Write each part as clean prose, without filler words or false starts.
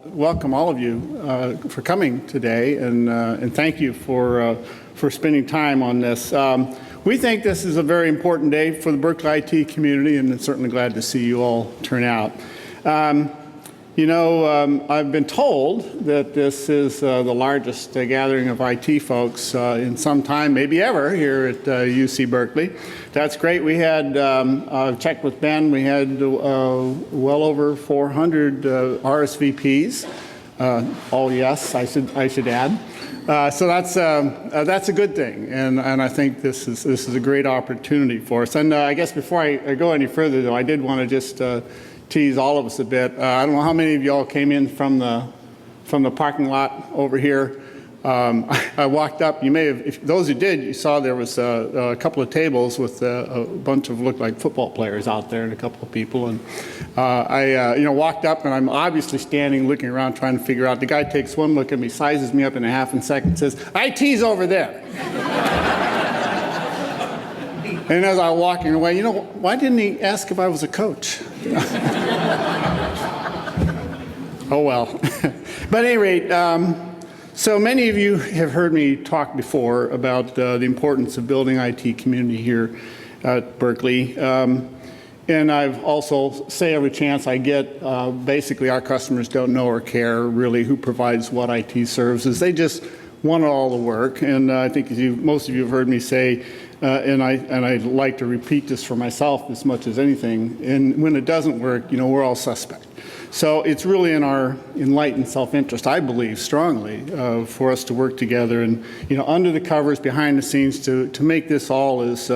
welcome all of you for coming today, and thank you for spending time on this. We think this is a very important day for the Berkeley IT community, and I'm certainly glad to see you all turn out. I've been told that this is the largest gathering of IT folks in some time, maybe ever, here at UC Berkeley. That's great. We had, checked with Ben, we had well over 400 RSVPs. All yes, I should add. So that's a good thing, and I think this is a great opportunity for us. And I guess before I go any further, though, I did want to just tease all of us a bit. I don't know how many of y'all came in from the parking lot over here. I walked up. You may have, if those who did, you saw there was a couple of tables with a bunch of looked like football players out there and a couple of people. And I walked up, and I'm obviously standing, looking around, trying to figure out. The guy takes one look at me, sizes me up in a half a second, says, "IT's over there." And as I was walking away, why didn't he ask if I was a coach? Oh well. But at any rate. So many of you have heard me talk before about the importance of building IT community here at Berkeley. And I've also say every chance I get, basically our customers don't know or care really who provides what IT services. They just want all the work. And I think most of you have heard me say, and I like to repeat this for myself as much as anything, and when it doesn't work, we're all suspect. So it's really in our enlightened self-interest, I believe strongly, for us to work together and, under the covers, behind the scenes, to make this all as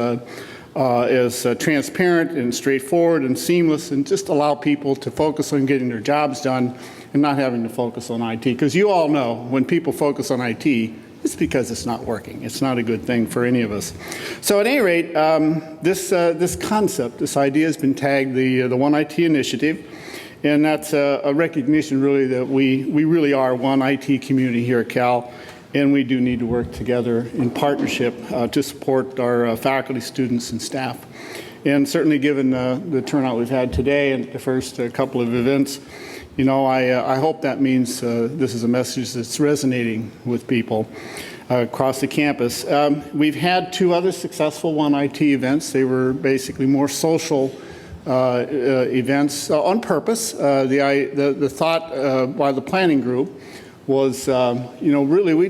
transparent and straightforward and seamless, and just allow people to focus on getting their jobs done and not having to focus on IT. Because you all know when people focus on IT, it's because it's not working. It's not a good thing for any of us. So at any rate, this concept, this idea has been tagged the One IT Initiative. And that's a recognition, really, that we really are one IT community here at Cal, and we do need to work together in partnership to support our faculty, students, and staff. And certainly, given the turnout we've had today and the first couple of events, I hope that means this is a message that's resonating with people across the campus. We've had two other successful One IT events. They were basically more social events on purpose. The thought by the planning group was, really we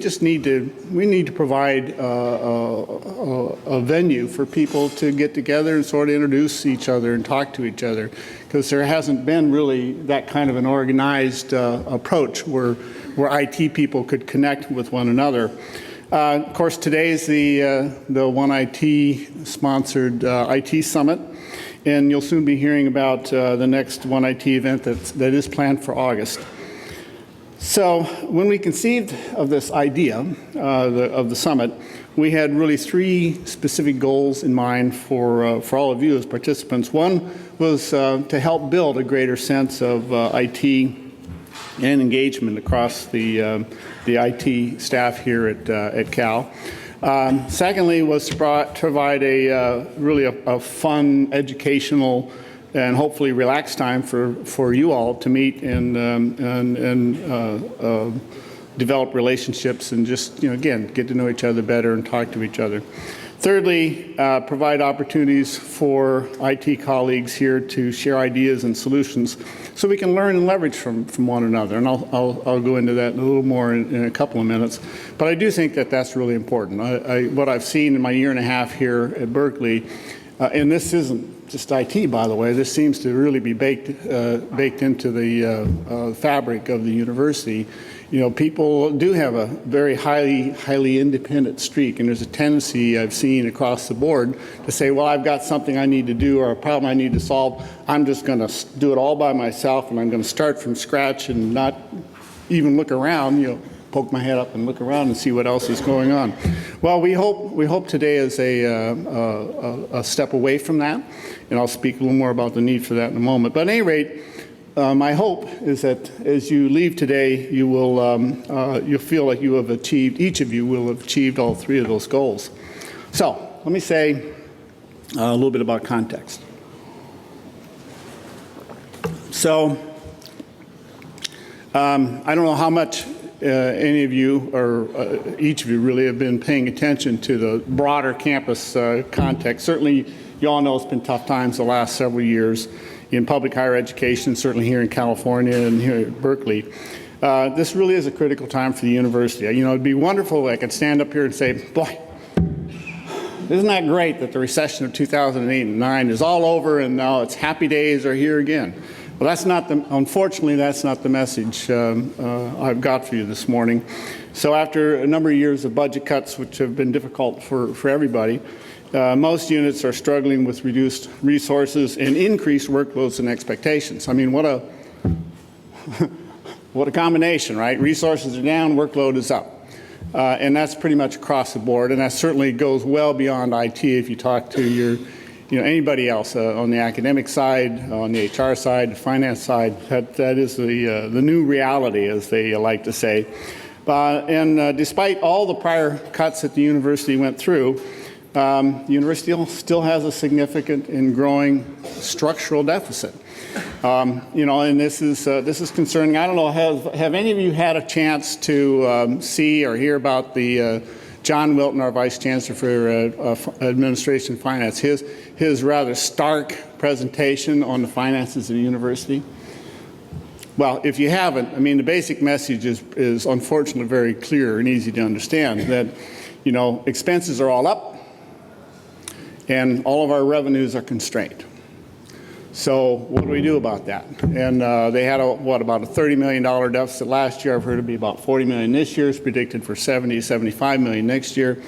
need to provide a venue for people to get together and sort of introduce each other and talk to each other, because there hasn't been really that kind of an organized approach where IT people could connect with one another. Of course, today is the One IT sponsored IT Summit. And you'll soon be hearing about the next One IT event that is planned for August. So when we conceived of this idea of the summit, we had really three specific goals in mind for all of you as participants. One was to help build a greater sense of IT and engagement across the IT staff here at Cal. Secondly, was to provide really a fun, educational, and hopefully relaxed time for you all to meet and develop relationships and just, again, get to know each other better and talk to each other. Thirdly, provide opportunities for IT colleagues here to share ideas and solutions so we can learn and leverage from one another. And I'll go into that a little more in a couple of minutes. But I do think that that's really important. What I've seen in my year and a half here at Berkeley, and this isn't just IT, by the way, this seems to really be baked into the fabric of the university. People do have a very highly independent streak, and there's a tendency I've seen across the board to say, well, I've got something I need to do or a problem I need to solve. I'm just going to do it all by myself, and I'm going to start from scratch and not even look around, poke my head up and look around and see what else is going on. Well, we hope today is a step away from that, and I'll speak a little more about the need for that in a moment. But at any rate, my hope is that as you leave today, you'll feel like you have achieved, each of you will have achieved all three of those goals. So let me say a little bit about context. So I don't know how much any of you, or each of you really, have been paying attention to the broader campus context. Certainly, you all know it's been tough times the last several years in public higher education, certainly here in California and here at Berkeley. This really is a critical time for the university. You know, it'd be wonderful if I could stand up here and say, boy, isn't that great that the recession of 2008 and 9 is all over and now it's happy days are here again. Well, that's not the, unfortunately, that's not the message I've got for you this morning. So after a number of years of budget cuts, which have been difficult for everybody, most units are struggling with reduced resources and increased workloads and expectations. I mean, what a what a combination, right? Resources are down, workload is up. And that's pretty much across the board, and that certainly goes well beyond IT if you talk to your, anybody else on the academic side, on the HR side, the finance side. That is the new reality, as they like to say. And despite all the prior cuts that the university went through, the university still has a significant and growing structural deficit. And this is concerning. I don't know, have any of you had a chance to see or hear about the John Wilton, our Vice Chancellor for Administration and Finance, his rather stark presentation on the finances of the university? Well, if you haven't, I mean, the basic message is unfortunately very clear and easy to understand, that, expenses are all up and all of our revenues are constrained. So what do we do about that? And they had about a $30 million deficit last year. I've heard it'll be about $40 million this year. It's predicted for $70, $75 million next year.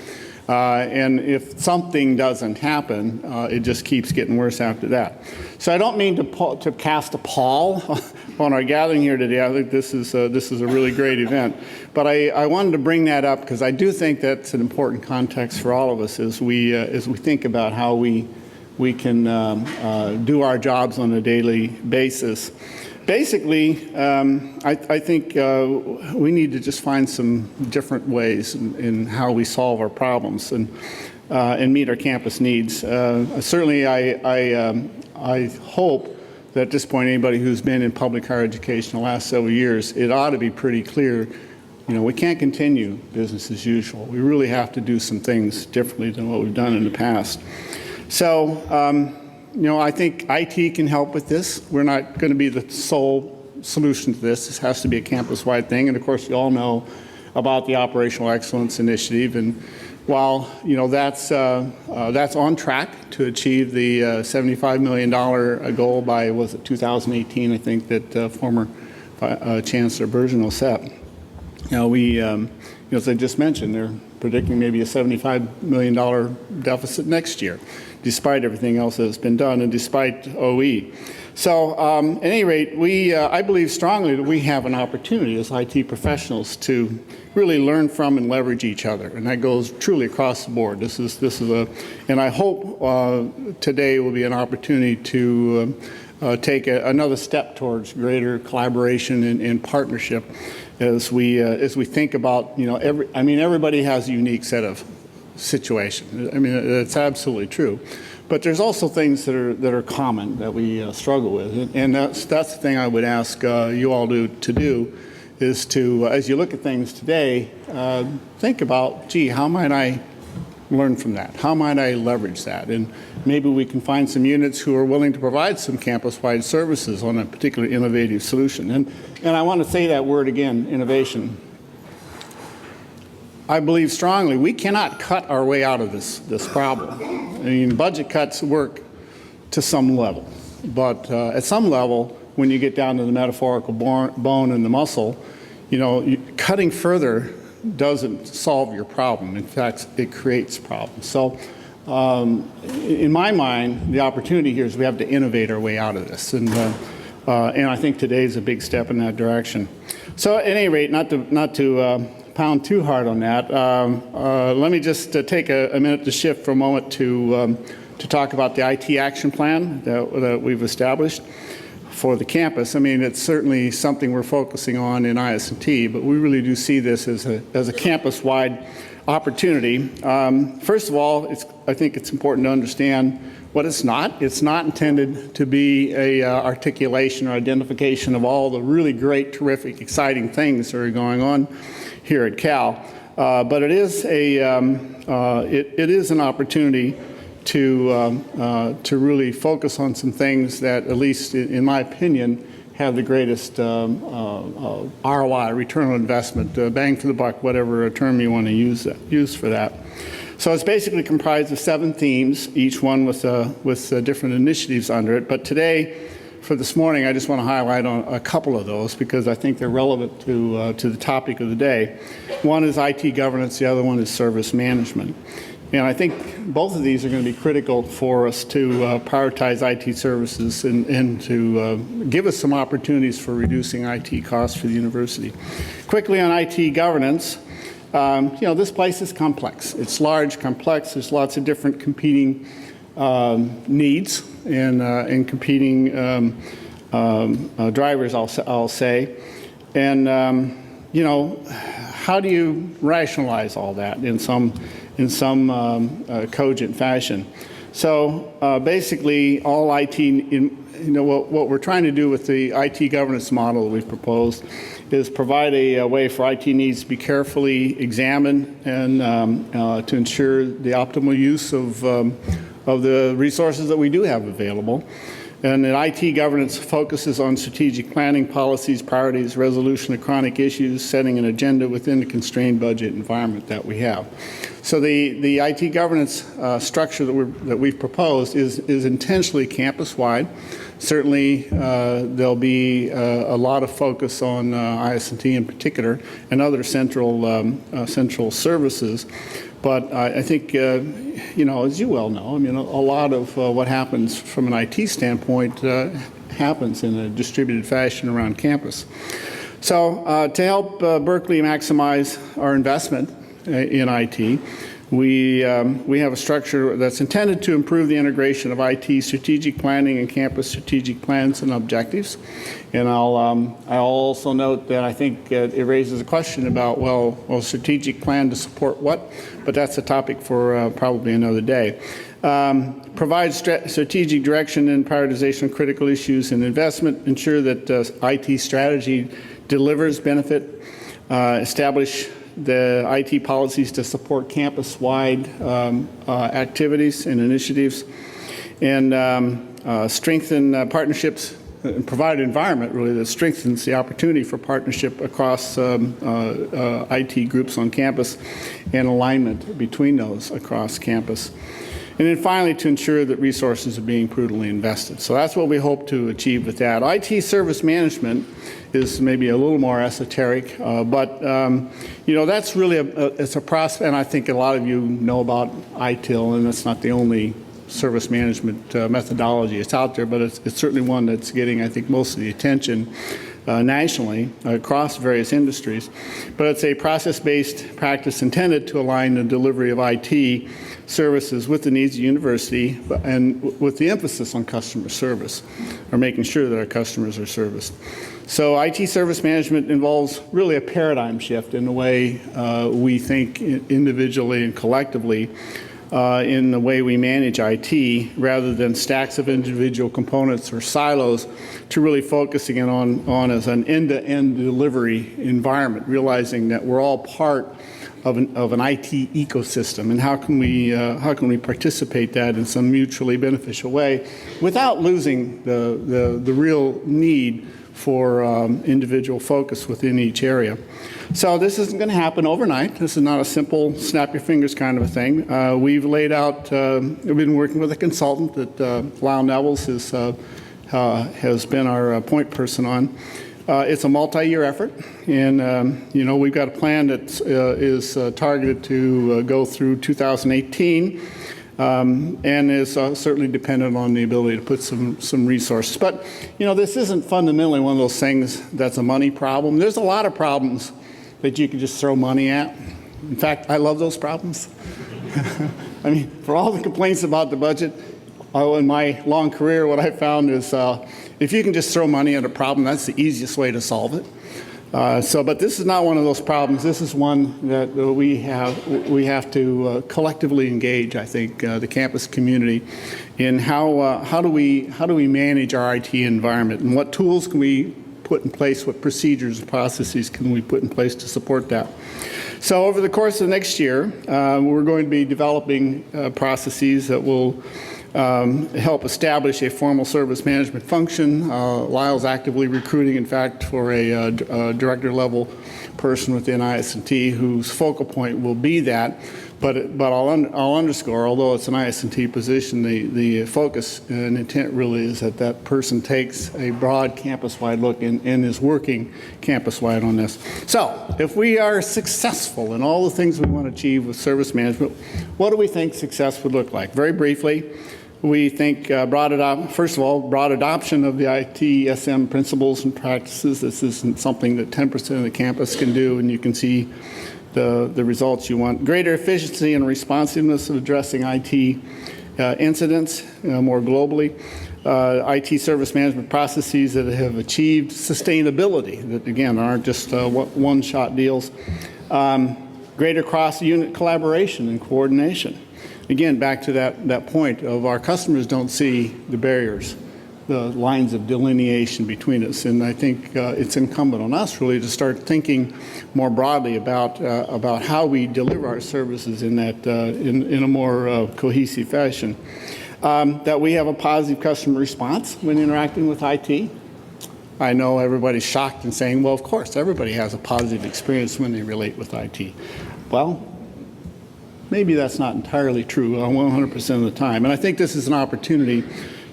And if something doesn't happen, it just keeps getting worse after that. So I don't mean to cast a pall on our gathering here today. I think this is a really great event. But I wanted to bring that up because I do think that's an important context for all of us as we think about how we can do our jobs on a daily basis. Basically, I think we need to just find some different ways in how we solve our problems and meet our campus needs. Certainly, I hope that at this point, anybody who's been in public higher education the last several years, it ought to be pretty clear, we can't continue business as usual. We really have to do some things differently than what we've done in the past. So, I think IT can help with this. We're not going to be the sole solution to this. This has to be a campus-wide thing. And of course, you all know about the Operational Excellence Initiative. And while that's on track to achieve the $75 million goal by 2018, I think that former Chancellor Bergeron set. As I just mentioned, they're predicting maybe a $75 million deficit next year, despite everything else that's been done and despite OE. So at any rate, I believe strongly that we have an opportunity as IT professionals to really learn from and leverage each other, and that goes truly across the board. And I hope today will be an opportunity to take another step towards greater collaboration and partnership as we think about, everybody has a unique set of situation. I mean, that's absolutely true. But there's also things that are common that we struggle with. And that's the thing I would ask you all to do is to, as you look at things today, think about, how might I learn from that? How might I leverage that? And maybe we can find some units who are willing to provide some campus-wide services on a particular innovative solution. And I want to say that word again, innovation. I believe strongly we cannot cut our way out of this problem. I mean, budget cuts work to some level. But at some level, when you get down to the metaphorical bone and the muscle, cutting further doesn't solve your problem. In fact, it creates problems. So in my mind, the opportunity here is we have to innovate our way out of this. And I think today is a big step in that direction. So at any rate, not to pound too hard on that, let me just take a minute to shift for a moment to talk about the IT action plan that we've established for the campus. I mean, it's certainly something we're focusing on in IS&T, but we really do see this as a campus-wide opportunity. First of all, I think it's important to understand what it's not. It's not intended to be a articulation or identification of all the really great, terrific, exciting things that are going on here at Cal. But it is it is an opportunity to really focus on some things that, at least in my opinion, have the greatest ROI, return on investment, bang for the buck, whatever term you want to use for that. So it's basically comprised of 7 themes, each one with different initiatives under it. But today, for this morning, I just want to highlight on a couple of those because I think they're relevant to the topic of the day. One is IT governance, the other one is service management. And I think both of these are going to be critical for us to prioritize IT services and to give us some opportunities for reducing IT costs for the university. Quickly on IT governance, this place is complex. It's large, complex. There's lots of different competing needs and competing drivers, I'll say. And, how do you rationalize all that in some cogent fashion? So basically, all IT, what we're trying to do with the IT governance model that we've proposed is provide a way for IT needs to be carefully examined and to ensure the optimal use of the resources that we do have available. And then IT governance focuses on strategic planning, policies, priorities, resolution of chronic issues, setting an agenda within the constrained budget environment that we have. So the IT governance structure that we've proposed is intentionally campus-wide. Certainly, there'll be a lot of focus on IS&T in particular and other central services. But I think, as you well know, a lot of what happens from an IT standpoint happens in a distributed fashion around campus. So to help Berkeley maximize our investment in IT, we have a structure that's intended to improve the integration of IT strategic planning and campus strategic plans and objectives. And I'll also note that I think it raises a question about, well, strategic plan to support what? But that's a topic for probably another day. Provide strategic direction and prioritization of critical issues and investment. Ensure that IT strategy delivers benefit. Establish the IT policies to support campus-wide activities and initiatives, and strengthen partnerships and provide an environment really that strengthens the opportunity for partnership across IT groups on campus and alignment between those across campus. And then finally, to ensure that resources are being prudently invested. So that's what we hope to achieve with that. IT service management is maybe a little more esoteric, but that's really it's a process, and I think a lot of you know about ITIL, and that's not the only service management methodology that's out there, but it's certainly one that's getting, I think, most of the attention nationally across various industries. But it's a process-based practice intended to align the delivery of IT services with the needs of the university and with the emphasis on customer service, or making sure that our customers are serviced. So IT service management involves really a paradigm shift in the way we think individually and collectively in the way we manage IT, rather than stacks of individual components or silos, to really focusing in on as an end-to-end delivery environment, realizing that we're all part of an IT ecosystem, and how can we participate that in some mutually beneficial way without losing the real need for individual focus within each area. So this isn't going to happen overnight. This is not a simple snap your fingers kind of a thing. We've laid out, we've been working with a consultant that Lyle Nevels has been our point person on. It's a multi-year effort, and we've got a plan that is targeted to go through 2018. And is certainly dependent on the ability to put some resources. But, this isn't fundamentally one of those things that's a money problem. There's a lot of problems that you can just throw money at. In fact, I love those problems. For all the complaints about the budget, in my long career, what I found is if you can just throw money at a problem, that's the easiest way to solve it. But this is not one of those problems. This is one that we have to collectively engage, I think, the campus community in how do we manage our IT environment, and what tools can we put in place, what procedures and processes can we put in place to support that. So over the course of the next year, we're going to be developing processes that will help establish a formal service management function. Lyle's actively recruiting, in fact, for a director-level person within IS&T whose focal point will be that. But I'll underscore, although it's an IS&T position, the focus and intent really is that that person takes a broad campus-wide look and is working campus-wide on this. So if we are successful in all the things we want to achieve with service management, what do we think success would look like? Very briefly, we think first of all, broad adoption of the ITSM principles and practices. This isn't something that 10% of the campus can do, and you can see the results you want. Greater efficiency and responsiveness of addressing IT incidents more globally. IT service management processes that have achieved sustainability, that again aren't just one-shot deals. Greater cross-unit collaboration and coordination. Again, back to that point of our customers don't see the barriers, the lines of delineation between us, and I think it's incumbent on us really to start thinking more broadly about how we deliver our services in that in a more cohesive fashion. That we have a positive customer response when interacting with IT. I know everybody's shocked and saying, well, of course, everybody has a positive experience when they relate with IT. Well, maybe that's not entirely true 100% of the time, and I think this is an opportunity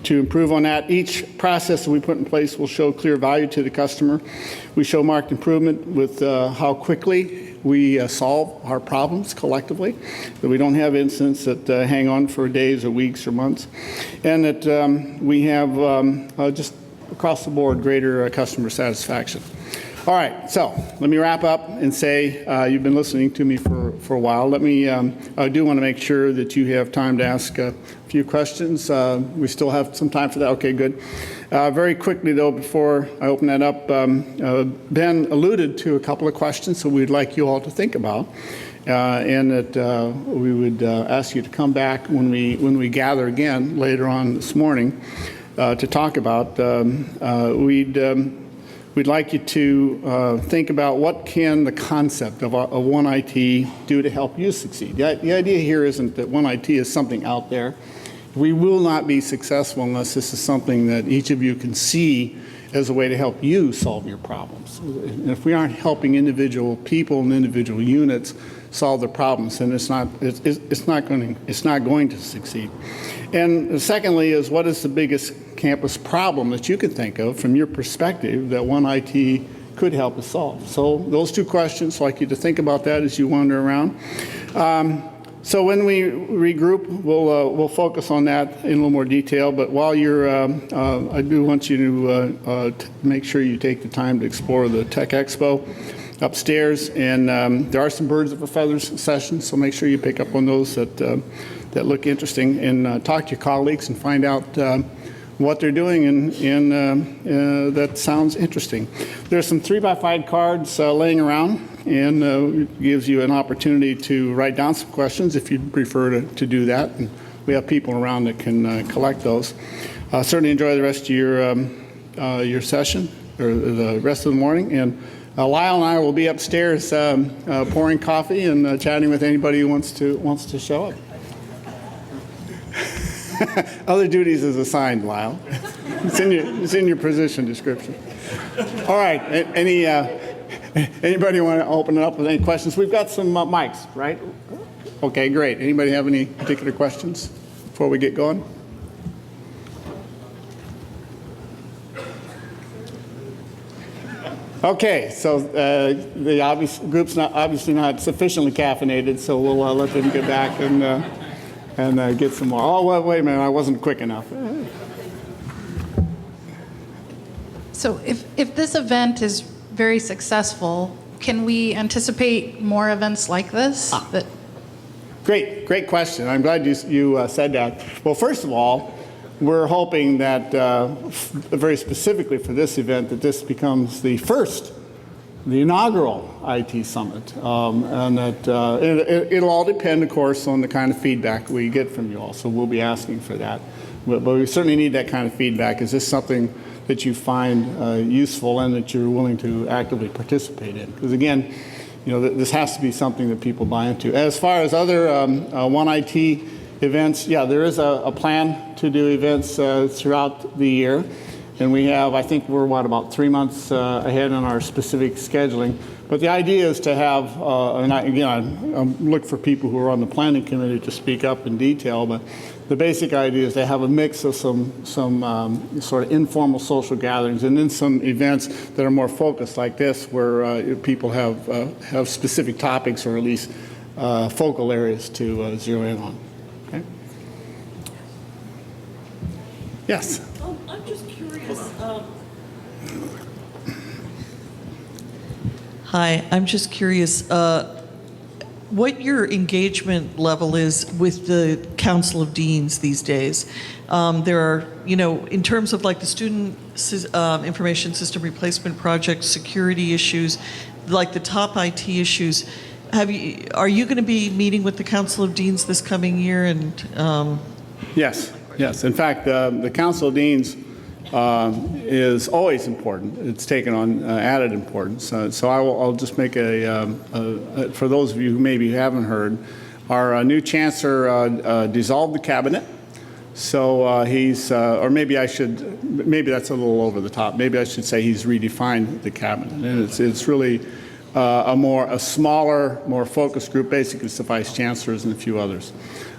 to improve on that. Each process that we put in place will show clear value to the customer. We show marked improvement with how quickly we solve our problems collectively, that we don't have incidents that hang on for days or weeks or months, and that we have just across the board greater customer satisfaction. All right, so let me wrap up and say you've been listening to me for a while. I do want to make sure that you have time to ask a few questions. We still have some time for that. Okay, good. Very quickly, though, before I open that up, Ben alluded to a couple of questions that we'd like you all to think about, and that we would ask you to come back when we gather again later on this morning to talk about. We'd like you to think about what can the concept of One IT do to help you succeed. The idea here isn't that One IT is something out there. We will not be successful unless this is something that each of you can see as a way to help you solve your problems. And if we aren't helping individual people and individual units solve their problems, then it's not going to succeed. And secondly is, what is the biggest campus problem that you can think of from your perspective that One IT could help us solve? So those two questions, I'd like you to think about that as you wander around. So when we regroup, we'll focus on that in a little more detail. But while you're, I do want you to make sure you take the time to explore the Tech Expo upstairs. And there are some birds of a feather sessions, so make sure you pick up on those that look interesting, and talk to your colleagues and find out what they're doing, and that sounds interesting. There's some 3x5 cards laying around, and it gives you an opportunity to write down some questions if you'd prefer to do that. And we have people around that can collect those. Certainly enjoy the rest of your session, or the rest of the morning. And Lyle and I will be upstairs pouring coffee and chatting with anybody who wants to show up. Other duties is assigned, Lyle. It's in your position description. All right. Anybody want to open it up with any questions? We've got some mics, right? Okay, great. Anybody have any particular questions before we get going? Okay, so the group's obviously not sufficiently caffeinated, so we'll let them get back and get some more. Oh, wait a minute, I wasn't quick enough. So if this event is very successful, can we anticipate more events like this? Great question. I'm glad you said that. Well, first of all, we're hoping that very specifically for this event, that this becomes the first the inaugural IT Summit. And that it'll all depend, of course, on the kind of feedback we get from you all. So we'll be asking for that. But we certainly need that kind of feedback. Is this something that you find useful and that you're willing to actively participate in? Because again, this has to be something that people buy into. As far as other One IT events, yeah, there is a plan to do events throughout the year. And we have, I think we're, about 3 months ahead on our specific scheduling. But the idea is to have, and I look for people who are on the planning committee to speak up in detail, but the basic idea is to have a mix of some sort of informal social gatherings and then some events that are more focused like this, where people have specific topics or at least focal areas to zero in on. Okay? Yes? I'm just curious. Hi, I'm just curious what your engagement level is with the Council of Deans these days. There are, in terms of like the Student Information System Replacement Project, security issues, like the top IT issues. Are you going to be meeting with the Council of Deans this coming year? And Yes. In fact, the Council of Deans is always important. It's taken on added importance. So I'll just make for those of you who maybe haven't heard, our new chancellor dissolved the cabinet. So he's, or maybe that's a little over the top. Maybe I should say he's redefined the cabinet. And it's really a smaller, more focused group. Basically, it's the vice chancellors and a few others.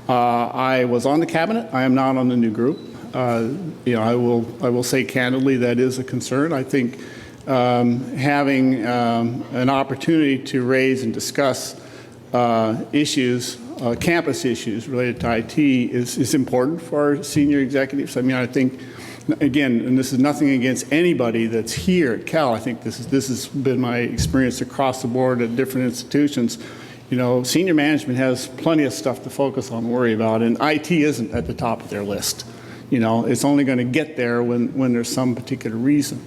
I was on the cabinet. I am not on the new group. I will say candidly that is a concern. I think having an opportunity to raise and discuss issues, campus issues related to IT is important for our senior executives. I mean, I think, again, and this is nothing against anybody that's here at Cal. I think this has been my experience across the board at different institutions. Senior management has plenty of stuff to focus on and worry about, and IT isn't at the top of their list. It's only going to get there when there's some particular reason.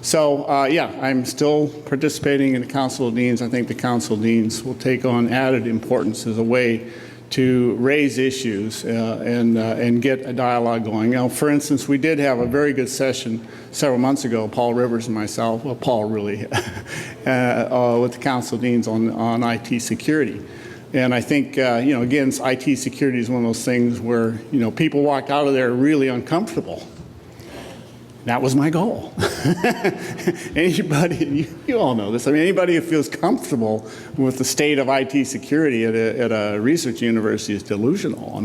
So, I'm still participating in the Council of Deans. I think the Council of Deans will take on added importance as a way to raise issues and get a dialogue going. For instance, we did have a very good session several months ago, Paul Rivers and myself, well, Paul really, with the Council of Deans on IT security. And I think, again, IT security is one of those things where, people walked out of there really uncomfortable. That was my goal. Anybody, you all know this, anybody who feels comfortable with the state of IT security at a research university is delusional.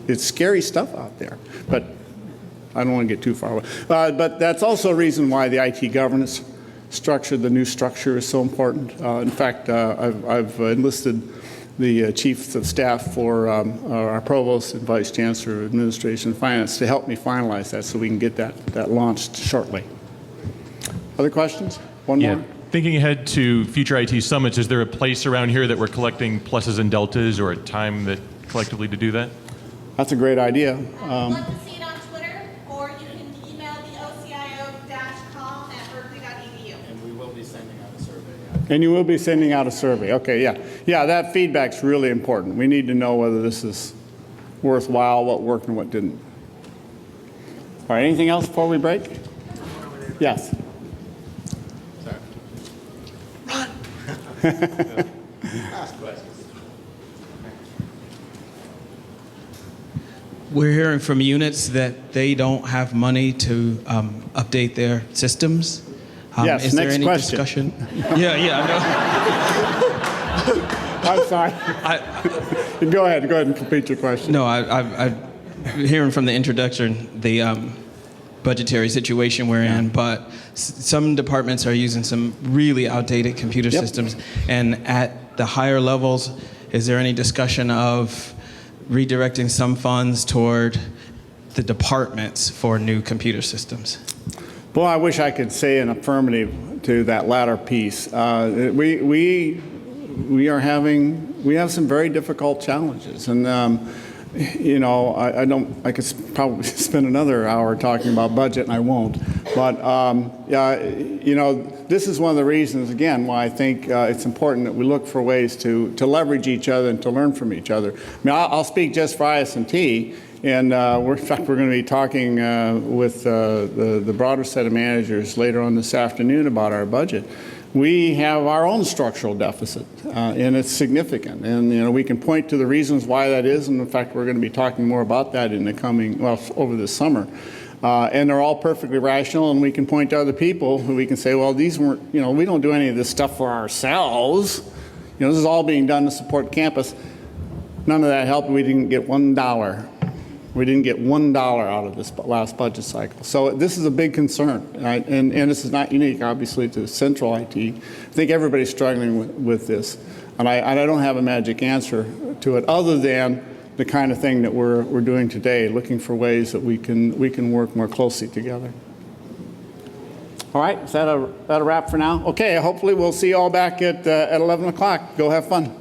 It's scary stuff out there. But I don't want to get too far away. But that's also a reason why the IT governance structure, the new structure, is so important. In fact, I've enlisted the chiefs of staff for our provost and vice chancellor of administration and finance to help me finalize that so we can get that launched shortly. Other questions? One more? Thinking ahead to future IT summits, is there a place around here that we're collecting pluses and deltas or a time that collectively to do that? That's a great idea. I'd love to see it on Twitter, or you can email the ocio-com at berkeley.edu. And we will be sending out a survey. And you will be sending out a survey. Okay, yeah. Yeah, that feedback's really important. We need to know whether this is worthwhile, what worked and what didn't. All right, anything else before we break? Yes. Sorry. Ask questions. We're hearing from units that they don't have money to update their systems. Yes, is there next any question. discussion? Yeah, I know. I'm sorry. Go ahead and complete your question. No, I'm hearing from the introduction the budgetary situation we're in, but some departments are using some really outdated computer systems. And at the higher levels, is there any discussion of redirecting some funds toward the departments for new computer systems? Boy, I wish I could say an affirmative to that latter piece. We have some very difficult challenges, and you know, I could probably spend another hour talking about budget, and I won't. But, yeah, you know, this is one of the reasons, again, why I think it's important that we look for ways to leverage each other and to learn from each other. I mean, I'll speak just for IS&T, and in fact, we're going to be talking with the broader set of managers later on this afternoon about our budget. We have our own structural deficit, and it's significant. And, you know, we can point to the reasons why that is, and in fact, we're going to be talking more about that in the coming, well, over the summer. And they're all perfectly rational, and we can point to other people who we can say, well, these weren't, you know, we don't do any of this stuff for ourselves. You know, this is all being done to support campus. None of that helped. We didn't get $1. We didn't get $1 out of this last budget cycle. So this is a big concern, right? And this is not unique, obviously, to central IT. I think everybody's struggling with this. And I don't have a magic answer to it other than the kind of thing that we're doing today, looking for ways that we can work more closely together. All right, is that a wrap for now? Okay, hopefully we'll see you all back at 11 o'clock. Go have fun.